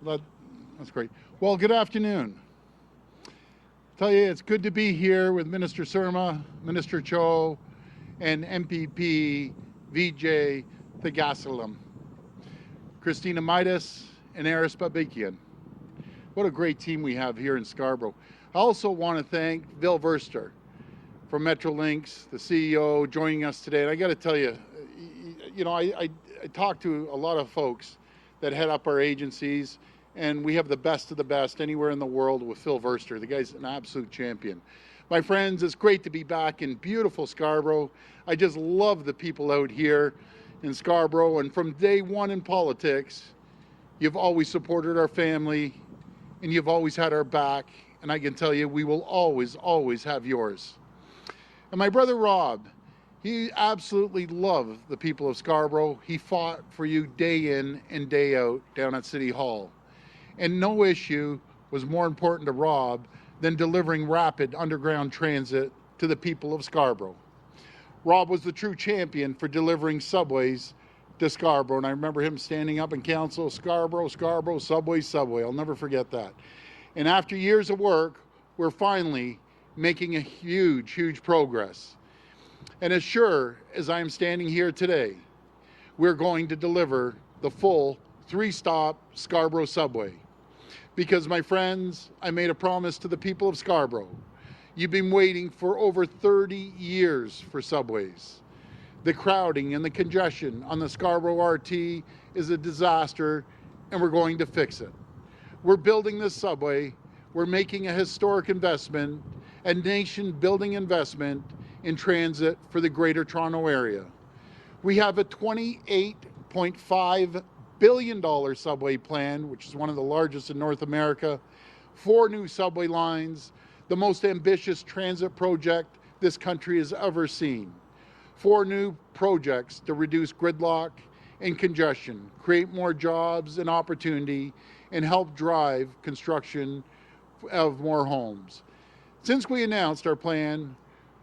That's great. Well, good afternoon. Tell you, it's good to be here with Minister Surma, Minister Cho, and MPP Vijay Thagasalam, Christina Midas, and Aris Babikian. What a great team we have here in Scarborough. I also want to thank Bill Verster from Metrolinx, the CEO, joining us today. And I got to tell you, I talked to a lot of folks that head up our agencies, and we have the best of the best anywhere in the world with Phil Verster. The guy's an absolute champion. My friends, it's great to be back in beautiful Scarborough. I just love the people out here in Scarborough, and from day one in politics, you've always supported our family, and you've always had our back, and I can tell you, we will always, always have yours. And my brother Rob, he absolutely loved the people of Scarborough. He fought for you day in and day out down at City Hall. And no issue was more important to Rob than delivering rapid underground transit to the people of Scarborough. Rob was the true champion for delivering subways to Scarborough, and I remember him standing up in council, Scarborough, Scarborough, subway, subway. I'll never forget that. And after years of work, we're finally making a huge, huge progress. And as sure as I am standing here today, we're going to deliver the full 3-stop Scarborough subway. Because, my friends, I made a promise to the people of Scarborough. You've been waiting for over 30 years for subways. The crowding and the congestion on the Scarborough RT is a disaster, and we're going to fix it. We're building this subway. We're making a historic investment, a nation-building investment in transit for the Greater Toronto Area. We have a $28.5 billion subway plan, which is one of the largest in North America, 4 new subway lines, the most ambitious transit project this country has ever seen. 4 new projects to reduce gridlock and congestion, create more jobs and opportunity, and help drive construction of more homes. Since we announced our plan,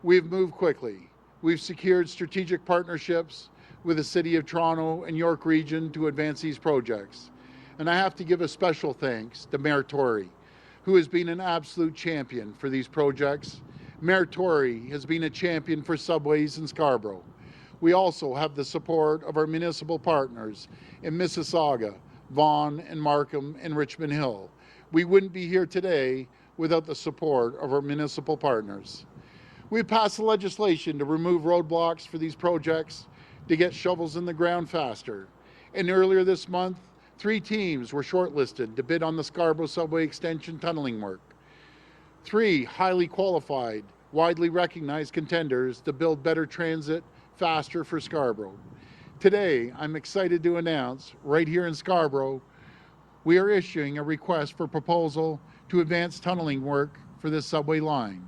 we've moved quickly. We've secured strategic partnerships with the City of Toronto and York Region to advance these projects. And I have to give a special thanks to Mayor Tory, who has been an absolute champion for these projects. Mayor Tory has been a champion for subways in Scarborough. We also have the support of our municipal partners in Mississauga, Vaughan and Markham and Richmond Hill. We wouldn't be here today without the support of our municipal partners. We've passed the legislation to remove roadblocks for these projects, to get shovels in the ground faster. And earlier this month, 3 teams were shortlisted to bid on the Scarborough Subway Extension tunneling work. 3 highly qualified, widely recognized contenders to build better transit faster for Scarborough. Today, I'm excited to announce, right here in Scarborough, we are issuing a request for proposal to advance tunneling work for this subway line.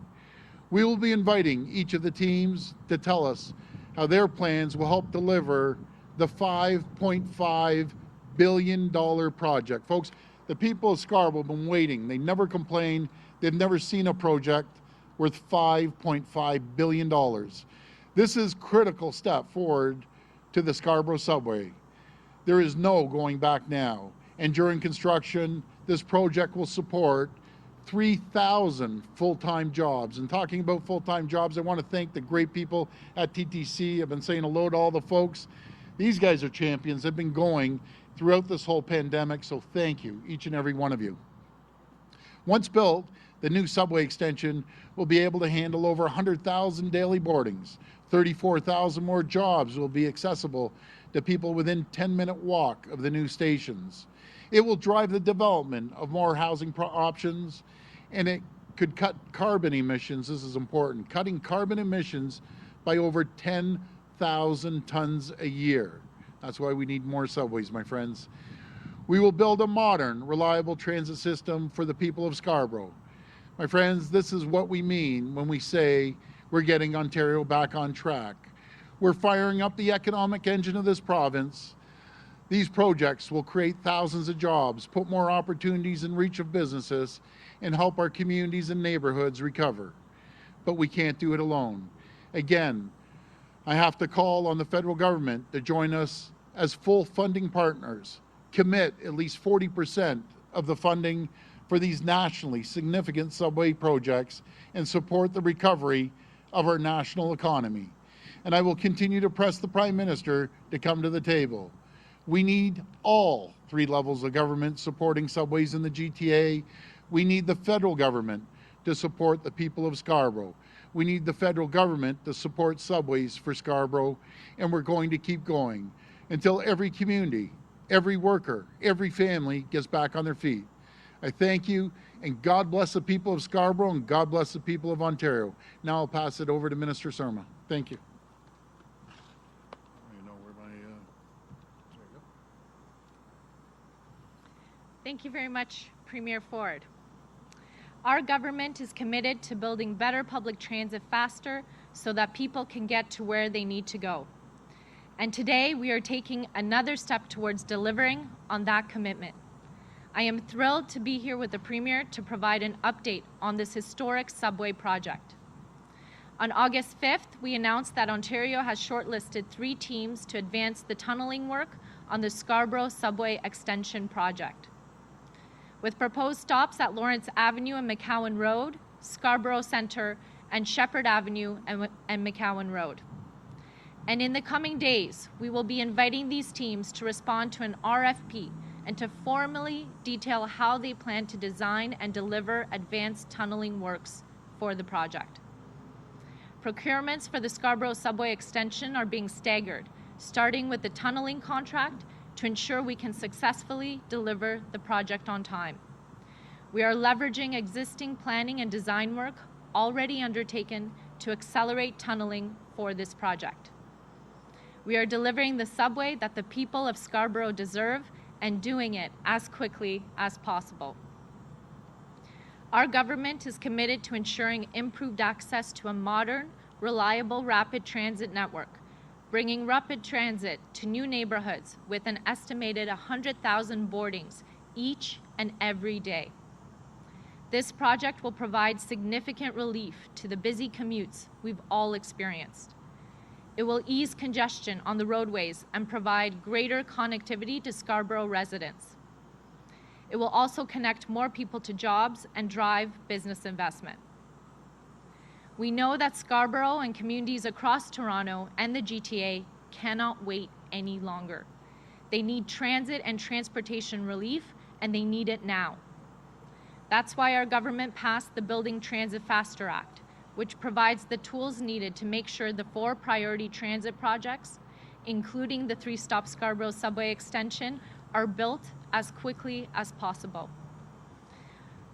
We will be inviting each of the teams to tell us how their plans will help deliver the $5.5 billion project. Folks, the people of Scarborough have been waiting. They never complain. They've never seen a project worth $5.5 billion. This is a critical step forward to the Scarborough subway. There is no going back now. And during construction, this project will support 3,000 full-time jobs. And talking about full-time jobs, I want to thank the great people at TTC. I've been saying hello to all the folks. These guys are champions. They've been going throughout this whole pandemic, so thank you, each and every one of you. Once built, the new subway extension will be able to handle over 100,000 daily boardings. 34,000 more jobs will be accessible to people within 10-minute walk of the new stations. It will drive the development of more housing options, and it could cut carbon emissions. This is important, cutting carbon emissions by over 10,000 tons a year. That's why we need more subways, my friends. We will build a modern, reliable transit system for the people of Scarborough. My friends, this is what we mean when we say we're getting Ontario back on track. We're firing up the economic engine of this province. These projects will create thousands of jobs, put more opportunities in reach of businesses, and help our communities and neighborhoods recover. But we can't do it alone. Again, I have to call on the federal government to join us as full funding partners, commit at least 40% of the funding for these nationally significant subway projects and support the recovery of our national economy. And I will continue to press the Prime Minister to come to the table. We need all three levels of government supporting subways in the GTA. We need the federal government to support the people of Scarborough. We need the federal government to support subways for Scarborough, and we're going to keep going until every community, every worker, every family gets back on their feet. I thank you, and God bless the people of Scarborough, and God bless the people of Ontario. Now I'll pass it over to Minister Surma. Thank you. Thank you very much, Premier Ford. Our government is committed to building better public transit faster so that people can get to where they need to go. And today we are taking another step towards delivering on that commitment. I am thrilled to be here with the Premier to provide an update on this historic subway project. On August 5th, we announced that Ontario has shortlisted 3 teams to advance the tunneling work on the Scarborough Subway Extension project. With proposed stops at Lawrence Avenue and McCowan Road, Scarborough Centre, and Shepherd Avenue and McCowan Road. And in the coming days, we will be inviting these teams to respond to an RFP and to formally detail how they plan to design and deliver advanced tunneling works for the project. Procurements for the Scarborough Subway Extension are being staggered, starting with the tunneling contract to ensure we can successfully deliver the project on time. We are leveraging existing planning and design work already undertaken to accelerate tunneling for this project. We are delivering the subway that the people of Scarborough deserve and doing it as quickly as possible. Our government is committed to ensuring improved access to a modern, reliable rapid transit network, bringing rapid transit to new neighborhoods with an estimated 100,000 boardings each and every day. This project will provide significant relief to the busy commutes we've all experienced. It will ease congestion on the roadways and provide greater connectivity to Scarborough residents. It will also connect more people to jobs and drive business investment. We know that Scarborough and communities across Toronto and the GTA cannot wait any longer. They need transit and transportation relief, and they need it now. That's why our government passed the Building Transit Faster Act, which provides the tools needed to make sure the 4 priority transit projects, including the 3-stop Scarborough Subway Extension, are built as quickly as possible.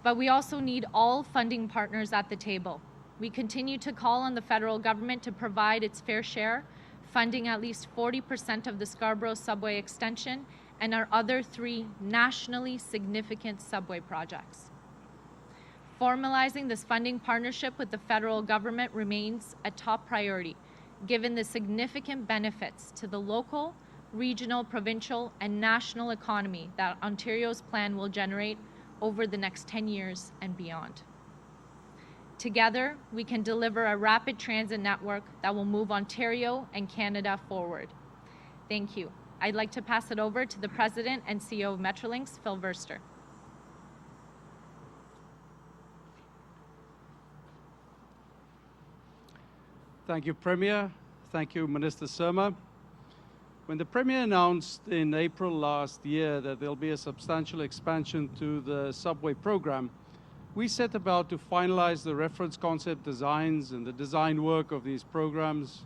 But we also need all funding partners at the table. We continue to call on the federal government to provide its fair share, funding at least 40% of the Scarborough Subway Extension and our other 3 nationally significant subway projects. Formalizing this funding partnership with the federal government remains a top priority, given the significant benefits to the local, regional, provincial, and national economy that Ontario's plan will generate over the next 10 years and beyond. Together, we can deliver a rapid transit network that will move Ontario and Canada forward. Thank you. I'd like to pass it over to the President and CEO of Metrolinx, Phil Verster. Thank you, Premier. Thank you, Minister Surma. When the Premier announced in April last year that there'll be a substantial expansion to the subway program, we set about to finalize the reference concept designs and the design work of these programs.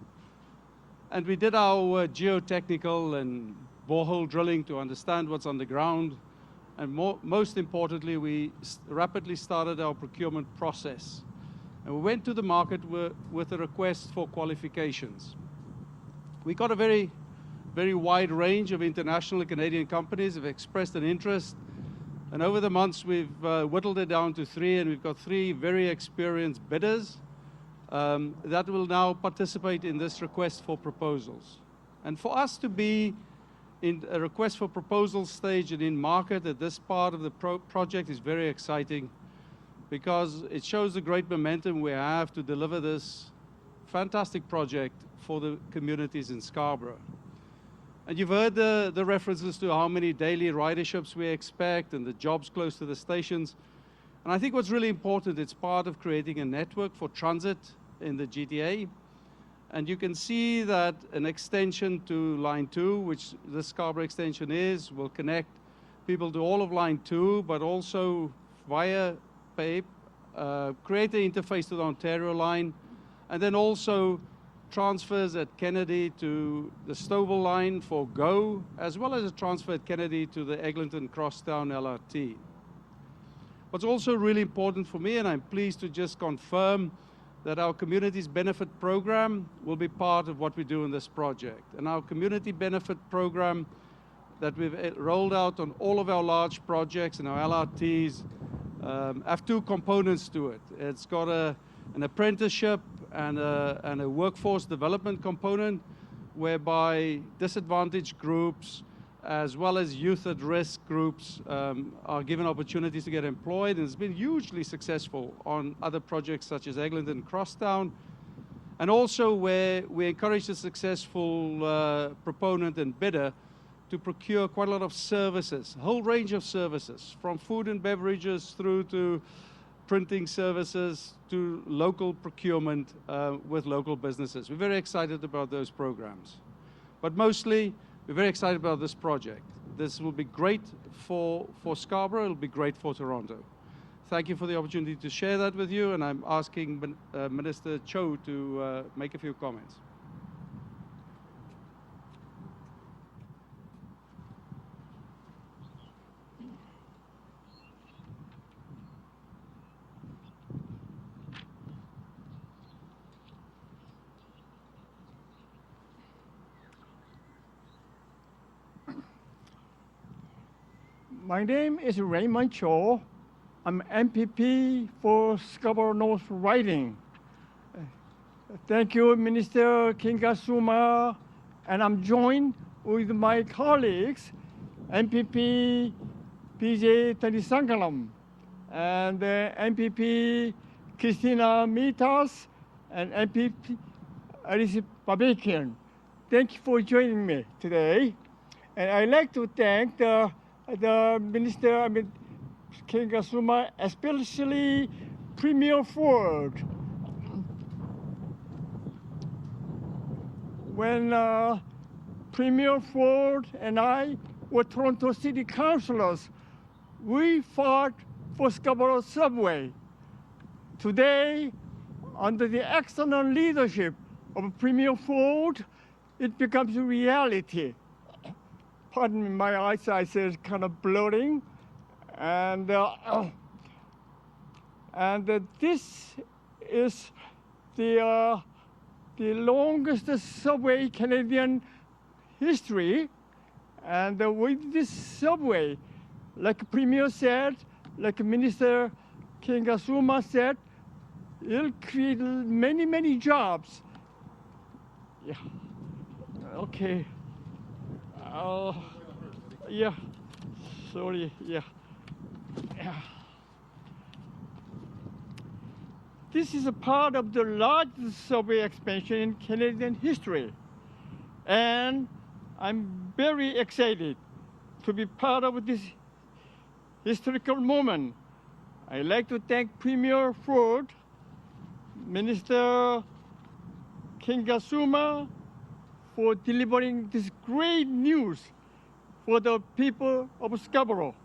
And we did our geotechnical and borehole drilling to understand what's on the ground. And most importantly, we rapidly started our procurement process. And we went to the market with a request for qualifications. We got a very wide range of international and Canadian companies have expressed an interest. And over the months, we've whittled it down to 3, and we've got 3 very experienced bidders that will now participate in this request for proposals. And for us to be in a request for proposal stage and in market at this part of the project is very exciting, because it shows the great momentum we have to deliver this fantastic project for the communities in Scarborough. And you've heard the references to how many daily riderships we expect and the jobs close to the stations. And I think what's really important, it's part of creating a network for transit in the GTA. And you can see that an extension to Line 2, which the Scarborough extension is, will connect people to all of Line 2, but also via PAPE, create an interface to the Ontario line, and then also transfers at Kennedy to the Stouffville line for GO, as well as a transfer at Kennedy to the Eglinton Crosstown LRT. What's also really important for me, and I'm pleased to just confirm that our Communities Benefit Program will be part of what we do in this project. And our Community Benefit Program that we've rolled out on all of our large projects and our LRTs have two components to it. It's got an apprenticeship and a workforce development component whereby disadvantaged groups as well as youth at risk groups are given opportunities to get employed, and it's been hugely successful on other projects such as Eglinton Crosstown, and also where we encourage the successful proponent and bidder to procure quite a lot of services, a whole range of services, from food and beverages through to printing services to local procurement with local businesses. We're very excited about those programs. But mostly, we're very excited about this project. This will be great for Scarborough, it'll be great for Toronto. Thank you for the opportunity to share that with you, and I'm asking Minister Cho to make a few comments. My name is Raymond Cho. I'm MPP for Scarborough North Riding. Thank you, Minister Kingasuma, and I'm joined with my colleagues, MPP PJ Tanisangalam, and MPP Christina Mitas, and MPP Alice Babakian. Thank you for joining me today. And I'd like to thank the Minister Kingasuma, especially Premier Ford. When Premier Ford and I were Toronto City Councillors, we fought for Scarborough Subway. Today, under the excellent leadership of Premier Ford, it becomes a reality. Pardon me, my eyesight is kind of blurring. And this is the longest subway Canadian history. And with this subway, like Premier said, like Minister Kingasuma said, it'll create many, many jobs. Yeah, okay. Yeah, sorry, yeah. This is a part of the largest subway expansion in Canadian history. And I'm very excited to be part of this historical moment. I'd like to thank Premier Ford, Minister Kingasuma, for delivering this great news for the people of Scarborough.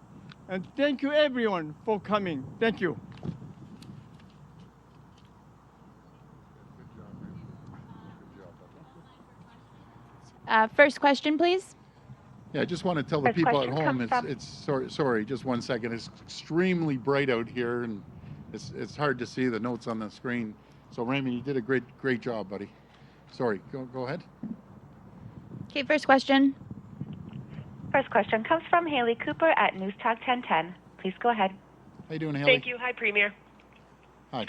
And thank you everyone for coming. Thank you. First question, please. Yeah, I just want to tell the people at home, sorry, just 1 second. It's extremely bright out here, and it's hard to see the notes on the screen. So Raymond, you did a great job, buddy. Sorry, go ahead. Okay, first question. First question comes from Haley Cooper at News Talk 1010. Please go ahead. How you doing, Haley? Thank you. Hi, Premier. Hi.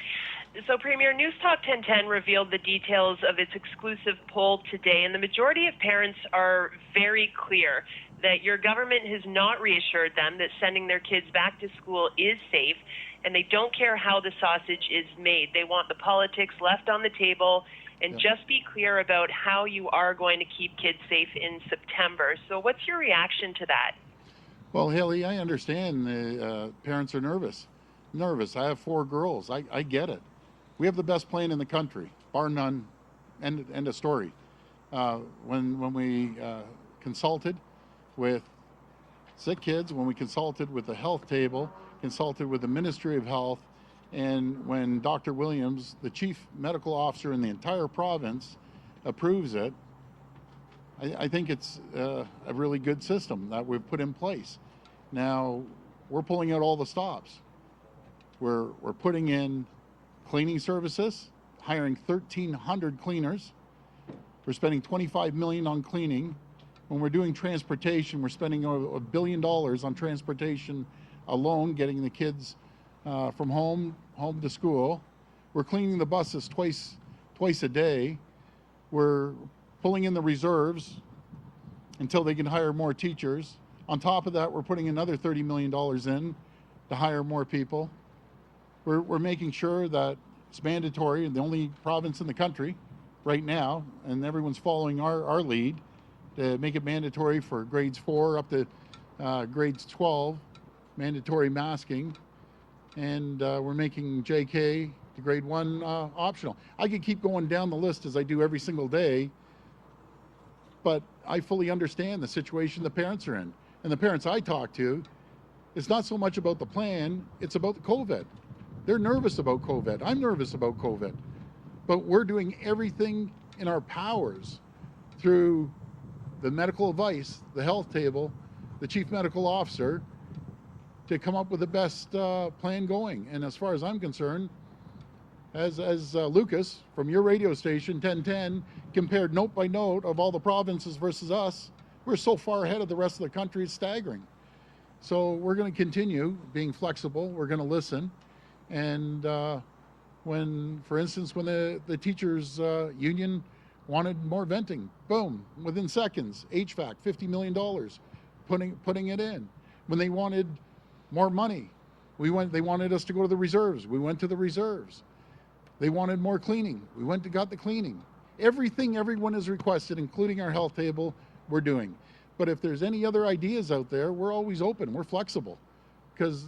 So, Premier, News Talk 1010 revealed the details of its exclusive poll today, and the majority of parents are very clear that your government has not reassured them that sending their kids back to school is safe, and they don't care how the sausage is made. They want the politics left on the table and just be clear about how you are going to keep kids safe in September. So what's your reaction to that? Well, Haley, I understand the parents are nervous. I have 4 girls. I get it. We have the best plan in the country, bar none, end of story. When we consulted with sick kids, when we consulted with the health table, consulted with the Ministry of Health, and when Dr. Williams, the chief medical officer in the entire province, approves it, I think it's a really good system that we've put in place. Now, we're pulling out all the stops. We're putting in cleaning services, hiring 1,300 cleaners. We're spending $25 million on cleaning. When we're doing transportation, we're spending $1 billion on transportation alone, getting the kids from home to school. We're cleaning the buses twice a day. We're pulling in the reserves until they can hire more teachers. On top of that, we're putting another $30 million in to hire more people. We're making sure that it's mandatory, and the only province in the country right now, and everyone's following our lead, to make it mandatory for grades 4 up to grades 12, mandatory masking, and we're making JK to grade 1 optional. I could keep going down the list as I do every single day, but I fully understand the situation the parents are in. And the parents I talk to, it's not so much about the plan, it's about the COVID. They're nervous about COVID. I'm nervous about COVID. But we're doing everything in our powers through the medical advice, the health table, the chief medical officer, to come up with the best plan going. And as far as I'm concerned, as Lucas from your radio station, 1010, compared note by note of all the provinces versus us, we're so far ahead of the rest of the country, it's staggering. So we're going to continue being flexible. We're going to listen. And when, for instance, when the teachers union wanted more venting, boom, within seconds, HVAC, $50 million, putting it in. When they wanted more money, they wanted us to go to the reserves. We went to the reserves. They wanted more cleaning. We went and got the cleaning. Everything everyone has requested, including our health table, we're doing. But if there's any other ideas out there, we're always open. We're flexible, because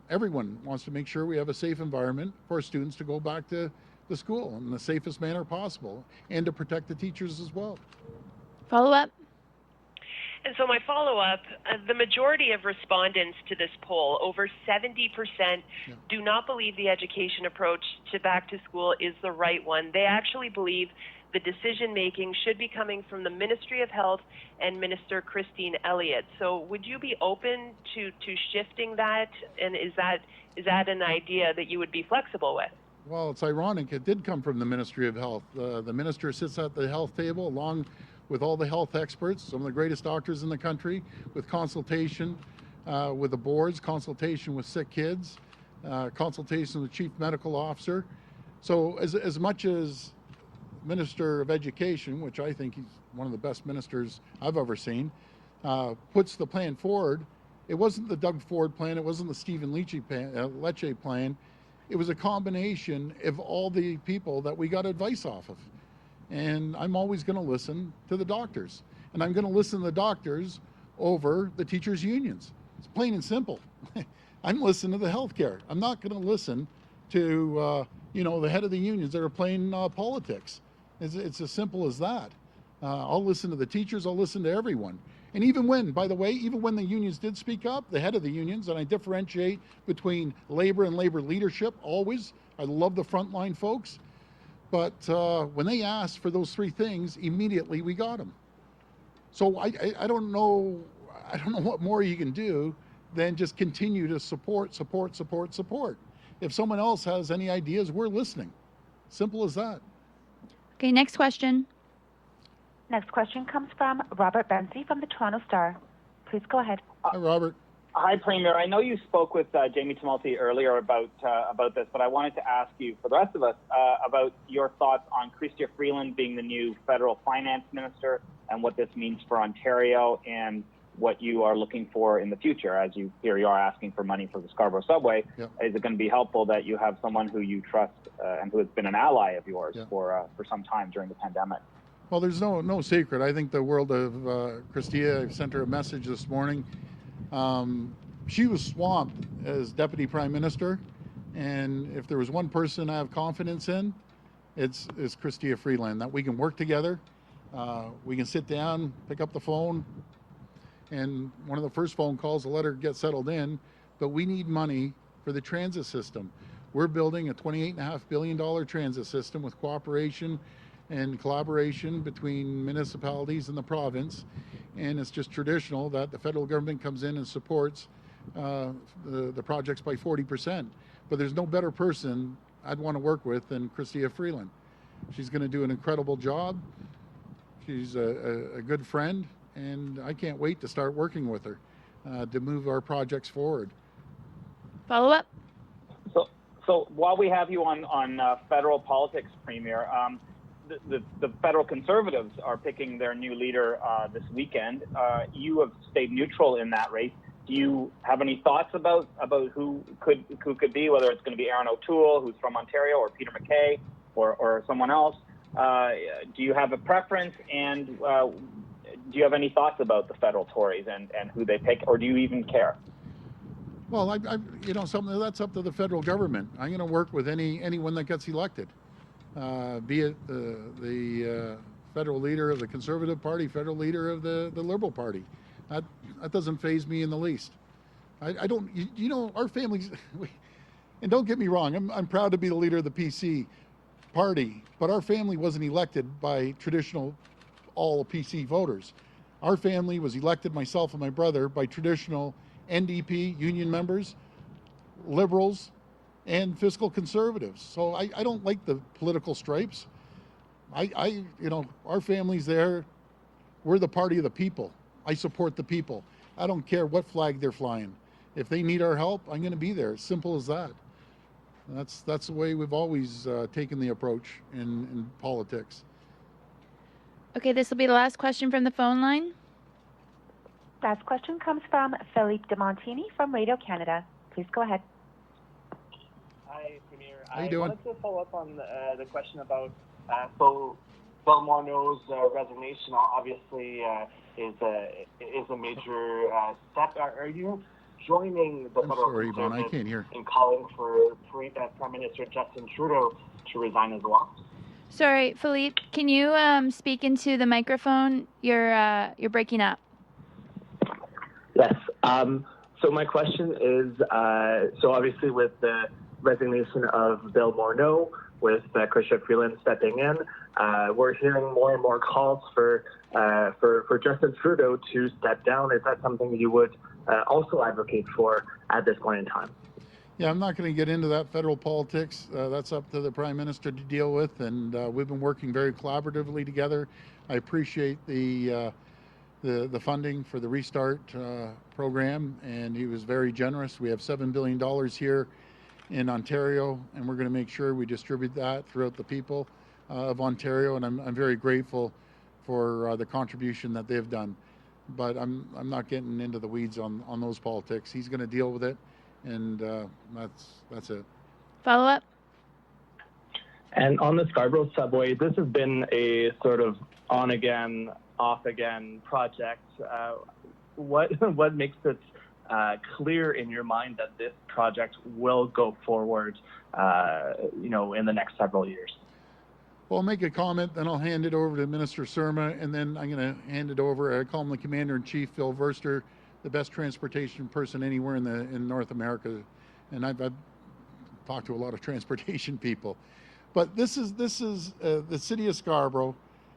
everyone wants to make sure we have a safe environment for our students to go back to the school in the safest manner possible, and to protect the teachers as well. Follow up. And so my follow-up, the majority of respondents to this poll, over 70%, do not believe the education approach to back to school is the right one. They actually believe the decision-making should be coming from the Ministry of Health and Minister Christine Elliott. So would you be open to shifting that? And is that an idea that you would be flexible with? Well, it's ironic. It did come from the Ministry of Health. The minister sits at the health table along with all the health experts, some of the greatest doctors in the country, with consultation with the boards, consultation with sick kids, consultation with the chief medical officer. So as much as Minister of Education, which I think he's one of the best ministers I've ever seen, puts the plan forward, it wasn't the Doug Ford plan, it wasn't the Stephen Lecce plan. It was a combination of all the people that we got advice off of. And I'm always going to listen to the doctors. And I'm going to listen to the doctors over the teachers' unions. It's plain and simple. I'm listening to the healthcare. I'm not going to listen to the head of the unions that are playing politics. It's as simple as that. I'll listen to the teachers. I'll listen to everyone. And even when the unions did speak up, the head of the unions, and I differentiate between labor and labor leadership always. I love the frontline folks. But when they asked for those 3 things, immediately we got them. So I don't know what more you can do than just continue to support. If someone else has any ideas, we're listening. Simple as that. Okay, next question. Next question comes from Robert Benzie from the Toronto Star. Please go ahead. Hi, Robert. Hi, Premier. I know you spoke with Jamie Tumulty earlier about this, but I wanted to ask you, for the rest of us, about your thoughts on Chrystia Freeland being the new federal finance minister and what this means for Ontario, and what you are looking for in the future? As you are asking for money for the Scarborough subway. Yep. Is it going to be helpful that you have someone who you trust and who has been an ally of yours for some time during the pandemic? Well, there's no secret. I think the world of Chrystia, I sent her a message this morning. She was swamped as Deputy Prime Minister, and if there was one person I have confidence in, it's Chrystia Freeland, that we can work together. We can sit down, pick up the phone, and one of the first phone calls, the letter gets settled in, but we need money for the transit system. We're building a $28.5 billion transit system with cooperation and collaboration between municipalities and the province, and it's just traditional that the federal government comes in and supports the projects by 40%. But there's no better person I'd want to work with than Chrystia Freeland. She's going to do an incredible job. She's a good friend, and I can't wait to start working with her to move our projects forward. Follow up. So while we have you on federal politics, Premier, the federal Conservatives are picking their new leader this weekend. You have stayed neutral in that race. Do you have any thoughts about who could be, whether it's going to be Aaron O'Toole, who's from Ontario, or Peter MacKay, or someone else? Do you have a preference, and do you have any thoughts about the federal Tories and who they pick, or do you even care? Well, something that's up to the federal government. I'm going to work with anyone that gets elected, be it the federal leader of the Conservative Party, federal leader of the Liberal Party. That doesn't faze me in the least. I don't, our families, and don't get me wrong, I'm proud to be the leader of the PC party, but our family wasn't elected by traditional all PC voters. Our family was elected, myself and my brother, by traditional NDP union members, liberals, and fiscal conservatives. So I don't like the political stripes. Our family's there. We're the party of the people. I support the people. I don't care what flag they're flying. If they need our help, I'm going to be there. Simple as that. That's the way we've always taken the approach in politics. Okay, this will be the last question from the phone line. Last question comes from Philippe de Montini from Radio Canada. Please go ahead. Hi, Premier. How you doing? I wanted to follow up on the question about Bill Morneau's resignation. Obviously, is a major step. Are you joining the federal Conservatives in calling for Prime Minister Justin Trudeau to resign as well? Sorry, Philippe, can you speak into the microphone? You're breaking up. Yes. So my question is, so obviously with the resignation of Bill Morneau, with Chrystia Freeland stepping in, we're hearing more and more calls for Justin Trudeau to step down. Is that something you would also advocate for at this point in time? Yeah, I'm not going to get into that federal politics. That's up to the Prime Minister to deal with, and we've been working very collaboratively together. I appreciate the funding for the Restart program, and he was very generous. We have $7 billion here in Ontario, and we're going to make sure we distribute that throughout the people of Ontario, and I'm very grateful for the contribution that they've done. But I'm not getting into the weeds on those politics. He's going to deal with it, and that's it. Follow up. And on the Scarborough subway, this has been a sort of on again, off again project. What makes it clear in your mind that this project will go forward, in the next several years? Well, I'll make a comment, then I'll hand it over to Minister Surma, and then I'm going to hand it over. I call him the Commander-in-Chief, Phil Verster, the best transportation person anywhere in North America, and I've talked to a lot of transportation people. But this is the city of Scarborough.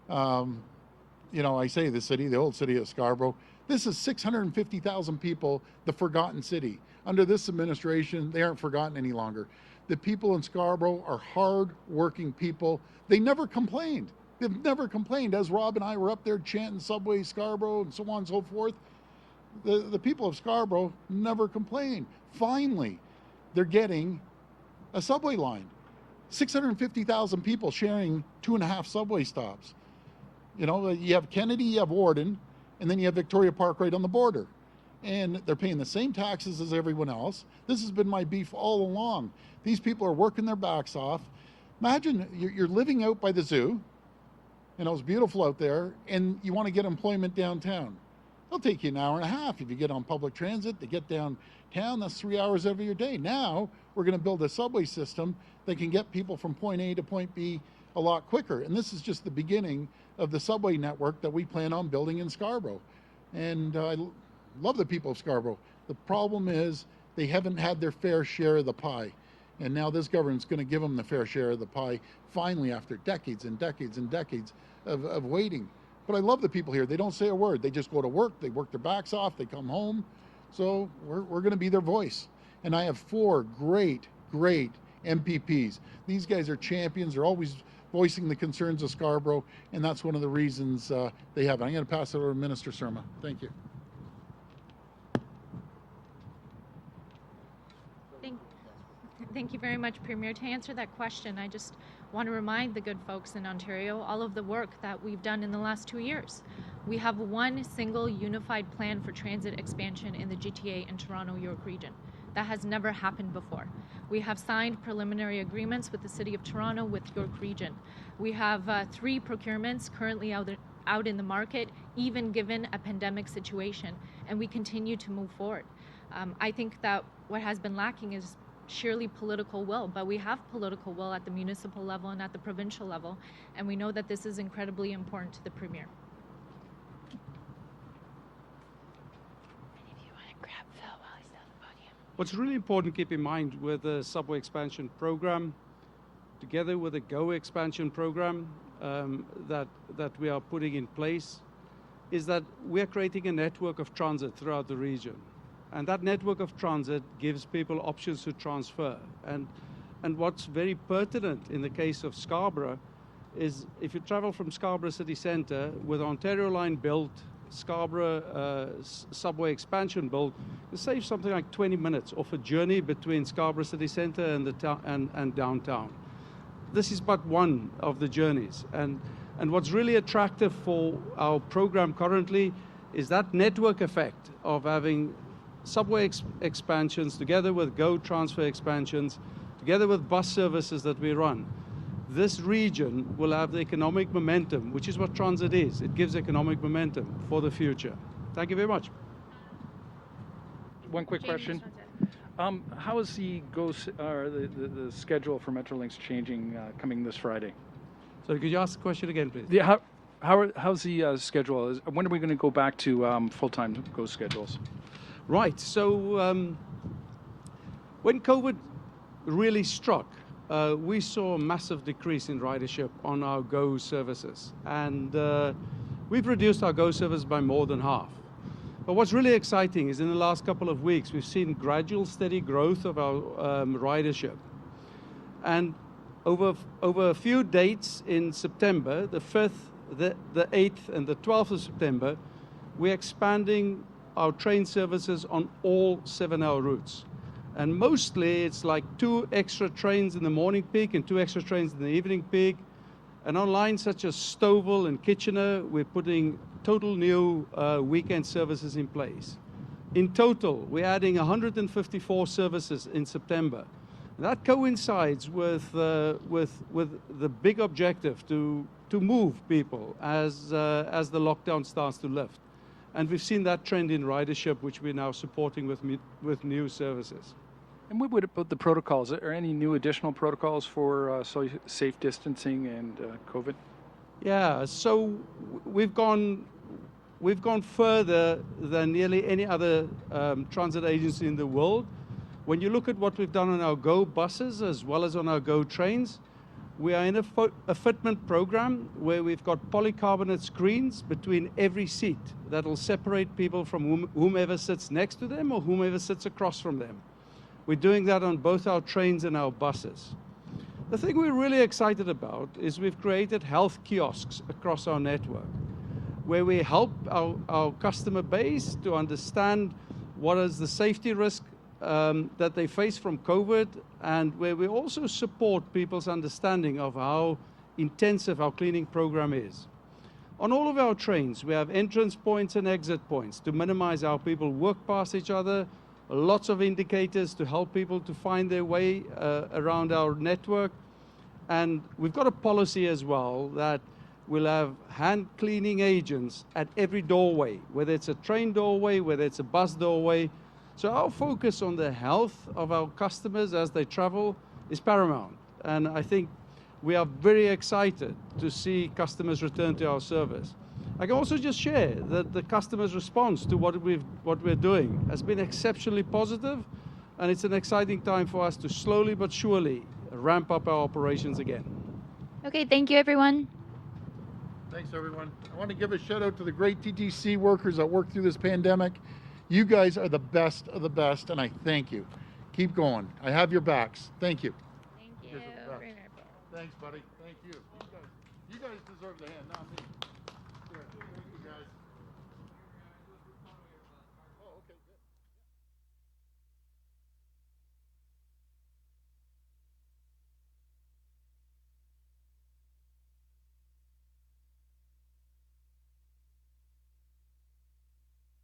I say the old city of Scarborough. This is 650,000 people, the forgotten city. Under this administration, they aren't forgotten any longer. The people in Scarborough are hard-working people. They never complained. They've never complained. As Rob and I were up there chanting Subway Scarborough and so on and so forth, the people of Scarborough never complained. Finally, they're getting a subway line. 650,000 people sharing 2.5 subway stops. You have Kennedy, you have Warden, And then you have Victoria Park right on the border. And they're paying the same taxes as everyone else. This has been my beef all along. These people are working their backs off. Imagine you're living out by the zoo, and it was beautiful out there, and you want to get employment downtown. It'll take you an hour and a half if you get on public transit to get downtown. That's 3 hours every your day. Now we're going to build a subway system that can get people from point A to point B a lot quicker. And this is just the beginning of the subway network that we plan on building in Scarborough. And I love the people of Scarborough. The problem is they haven't had their fair share of the pie. And now this government's going to give them the fair share of the pie, finally, after decades and decades and decades of waiting. But I love the people here. They don't say a word. They just go to work. They work their backs off. They come home. So we're going to be their voice. And I have 4 great MPPs. These guys are champions. They're always voicing the concerns of Scarborough, and that's one of the reasons they have it. I'm going to pass it over to Minister Surma. Thank you. Thank you very much, Premier. To answer that question, I just want to remind the good folks in Ontario all of the work that we've done in the last 2 years. We have one single unified plan for transit expansion in the GTA and Toronto York region. That has never happened before. We have signed preliminary agreements with the City of Toronto, with York Region. We have 3 procurements currently out in the market, even given a pandemic situation, and we continue to move forward. I think that what has been lacking is sheerly political will, but we have political will at the municipal level and at the provincial level, and we know that this is incredibly important to the Premier. What's really important to keep in mind with the subway expansion program, together with the GO expansion program that we are putting in place, is that we are creating a network of transit throughout the region. And that network of transit gives people options to transfer. And what's very pertinent in the case of Scarborough is if you travel from Scarborough City Centre with Ontario Line built, Scarborough subway expansion built, it saves something like 20 minutes off a journey between Scarborough City Centre and downtown. This is but one of the journeys. And what's really attractive for our program currently is that network effect of having subway expansions together with GO transfer expansions, together with bus services that we run. This region will have the economic momentum, which is what transit is. It gives economic momentum for the future. Thank you very much. One quick question. How is the schedule for Metrolinx changing coming this Friday? So could you ask the question again, please? Yeah, how's the schedule? When are we going to go back to full-time GO schedules? Right. So when COVID really struck, we saw a massive decrease in ridership on our GO services. And we've reduced our GO service by more than half. But what's really exciting is in the last couple of weeks, we've seen gradual, steady growth of our ridership. And over a few dates in September, the 5th, the 8th, and the 12th of September, we're expanding our train services on all 7-hour routes. And mostly it's like 2 extra trains in the morning peak and 2 extra trains in the evening peak. And on lines such as Stouffville and Kitchener, we're putting total new weekend services in place. In total, we're adding 154 services in September. And that coincides with the big objective to move people as the lockdown starts to lift. And we've seen that trend in ridership, which we're now supporting with new services. And what about the protocols? Are there any new additional protocols for safe distancing and COVID? Yeah, so we've gone further than nearly any other transit agency in the world. When you look at what we've done on our GO buses as well as on our GO trains, we are in a fitment program where we've got polycarbonate screens between every seat that will separate people from whomever sits next to them or whomever sits across from them. We're doing that on both our trains and our buses. The thing we're really excited about is we've created health kiosks across our network where we help our customer base to understand what is the safety risk that they face from COVID, and where we also support people's understanding of how intensive our cleaning program is. On all of our trains, we have entrance points and exit points to minimize how people walk past each other, lots of indicators to help people to find their way around our network. And we've got a policy as well that we'll have hand cleaning agents at every doorway, whether it's a train doorway, whether it's a bus doorway. So our focus on the health of our customers as they travel is paramount. And I think we are very excited to see customers return to our service. I can also just share that the customers' response to what we're doing has been exceptionally positive, and it's an exciting time for us to slowly but surely ramp up our operations again. Okay, thank you, everyone. Thanks, everyone. I want to give a shout out to the great TTC workers that worked through this pandemic. You guys are the best of the best, and I thank you. Keep going. I have your backs. Thank you. Thank you. Thanks, buddy. Thank you. You guys deserve the hand, not me. Here, thank you, guys.